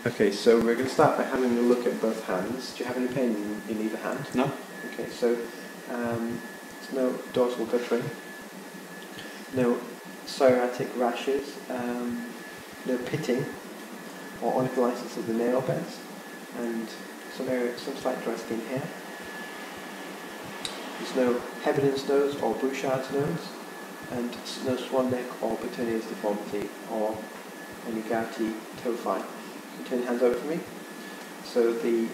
Okay, so we're going to start by having a look at both hands. Do you have any pain in either hand? No. Okay, so there's no dorsal guttering, no psoriatic rashes, no pitting or onycholysis of the nail beds, and some slight dry skin here. There's no Heberden's nose or Bouchard's nose, and no swan neck or Bottonier's deformity or any gouty tophi. You can turn your hands over for me. So the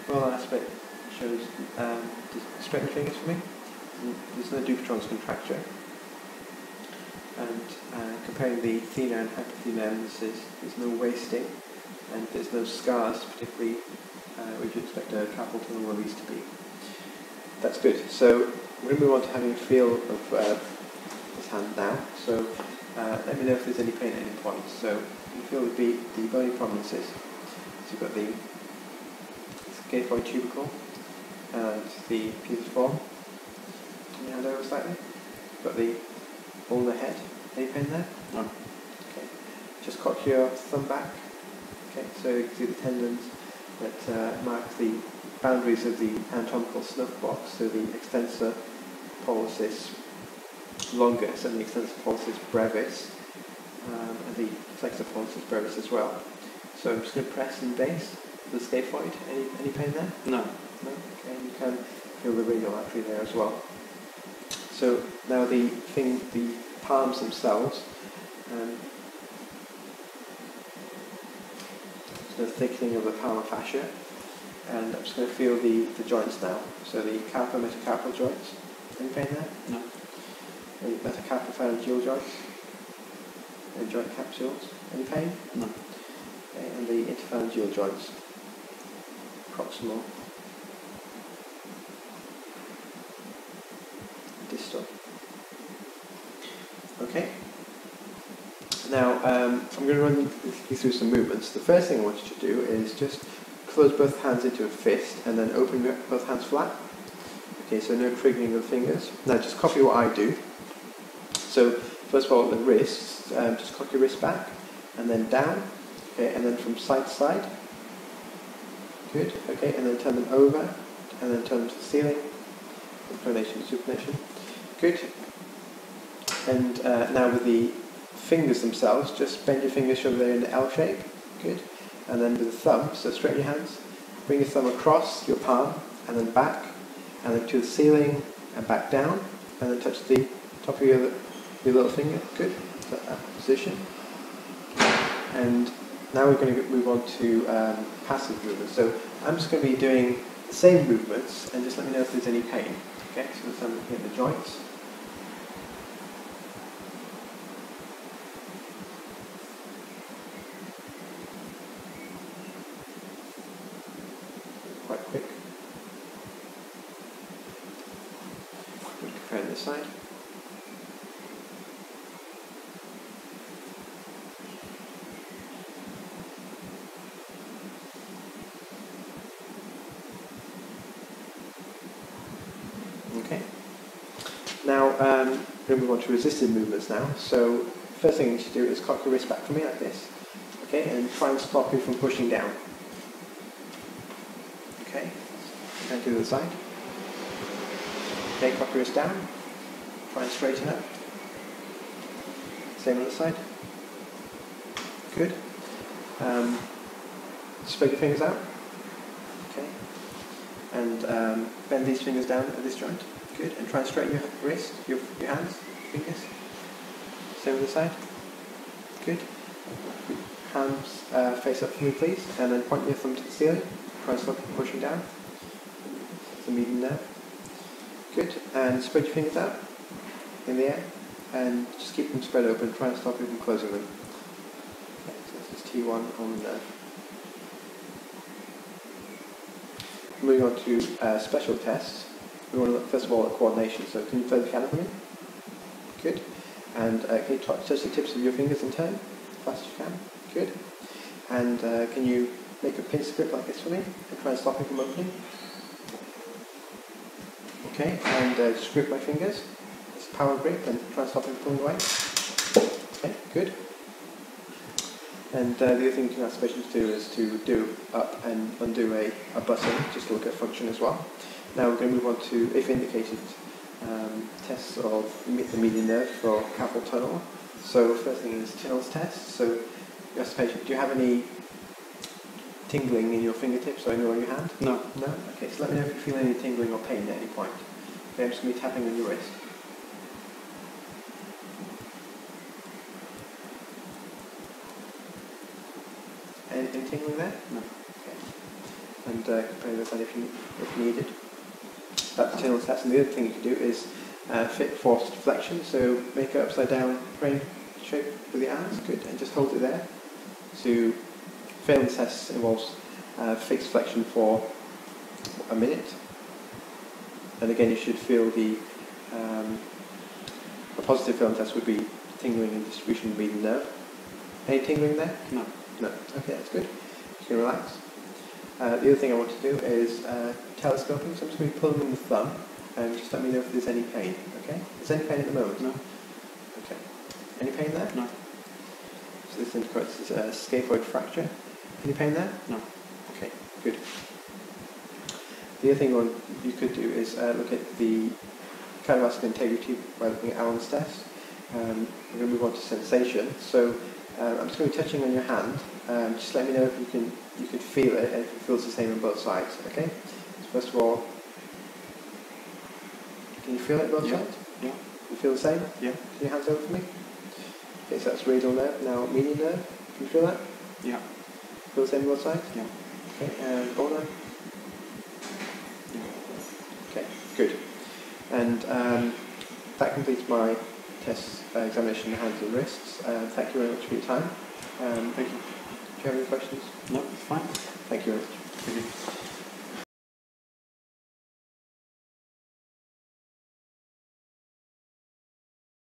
oral aspect shows straighten your fingers for me. There's no Dupuytren's contracture. And comparing the thenar and hypothenar illnesses, there's no wasting, and there's no scars, particularly where you expect a carpal tunnel release to be. That's good. So we're going to move on to having a feel of this hand now. So let me know if there's any pain at any point. So you feel the bony prominences. So you've got the scaphoid tubercle and the pisiform. Turn your hand over slightly. You've got the ulnar head. Any pain there? No. Okay. Just cock your thumb back. Okay. So you can see the tendons that mark the boundaries of the anatomical snuff box. So the extensor pollicis longus and the extensor pollicis brevis, and the flexor pollicis brevis as well. So I'm just going to press and base the scaphoid. Any pain there? No. No? Okay, you can feel the radial artery there as well. So now the palms themselves, there's no thickening of the palmar fascia, and I'm just going to feel the joints now. So the carpal metacarpal joints. Any pain there? No. The metacarpopharyngeal joints and joint capsules. Any pain? No. Okay, and the interpharyngeal joints. Proximal. Distal. Okay. Now I'm going to run you through some movements. The first thing I want you to do is just close both hands into a fist and then open both hands flat. Okay, so no triggering of the fingers. Now just copy what I do. So first of all, the wrists, just cock your wrist back and then down, okay, and then from side to side. Good, okay, and then turn them over and then turn them to the ceiling. Pronation, supination. Good. And now with the fingers themselves, just bend your fingers so they're in the L shape. Good. And then with the thumb, so straighten your hands, bring your thumb across your palm and then back and then to the ceiling and back down and then touch the top of your little finger. Good. That position. And now we're going to move on to passive movements. So I'm just going to be doing the same movements and just let me know if there's any pain. Okay, so I'm looking at the joints. Quite quick. Good, comparing this side. Okay. Now, we're going to move on to resisted movements now. So, first thing you need to do is cock your wrist back for me like this. Okay, and try and stop you from pushing down. Okay, and to the other side. Okay, cock your wrist down. Try and straighten up. Same on the side. Good. Spread your fingers out. Okay. And bend these fingers down at this joint. Good. And try and straighten your wrist, your hands, fingers. Same on the side. Good. Hands face up for me, please. And then point your thumb to the ceiling. Try and stop you pushing down. The median nerve. Good. And spread your fingers out in the air. And just keep them spread open. Try and stop you from closing them. Okay, so this is T1 on the nerve. Moving on to special tests. We want to look first of all at coordination. So can you play the piano for me? Good. And can you touch the tips of your fingers in turn? As fast as you can. Good. And can you make a pinch grip like this for me? And try and stop me from opening. Okay. And just grip my fingers. It's a power grip and try and stop me from pulling away. Okay. Good. And the other thing you can ask patients to do is to do up and undo a button, just to look at function as well. Now we're going to move on to, if indicated, tests of the median nerve for carpal tunnel. So first thing is Till's test. So you ask the patient, do you have any tingling in your fingertips or anywhere on your hand? No. No? Okay, so let me know if you feel any tingling or pain at any point. Okay, I'm just going to be tapping on your wrist. Anything tingling there? No. Okay. And compare with that if needed. That's the Till's test. And the other thing you can do is fit forced flexion. So make an upside down crane shape with your hands. Good. And just hold it there. So failing test involves fixed flexion for a minute. And again, you should feel a positive failing test would be tingling and distribution of the median nerve. Any tingling there? No. No. Okay, that's good. You can relax. The other thing I want to do is telescoping. So I'm just going to be pulling on the thumb and just let me know if there's any pain. Okay? Is there any pain at the moment? No. Okay. Any pain there? No. So this indicates a scaphoid fracture. Any pain there? No. Okay, good. The other thing you could do is look at the cardiovascular integrity by looking at Allen's test. We're going to move on to sensation. So I'm just going to be touching on your hand. Just let me know if you can feel it and if it feels the same on both sides. Okay. So first of all, can you feel it both sides? Yeah. You feel the same? Yeah. Put your hands over for me. Okay, so that's radial nerve. Now median nerve. Can you feel that? Yeah. Feel the same on both sides? Yeah. Okay. And ulnar. Yeah. Okay. Good. And that completes my test examination of hands and wrists. Thank you very much for your time. Thank you. Do you have any questions? No.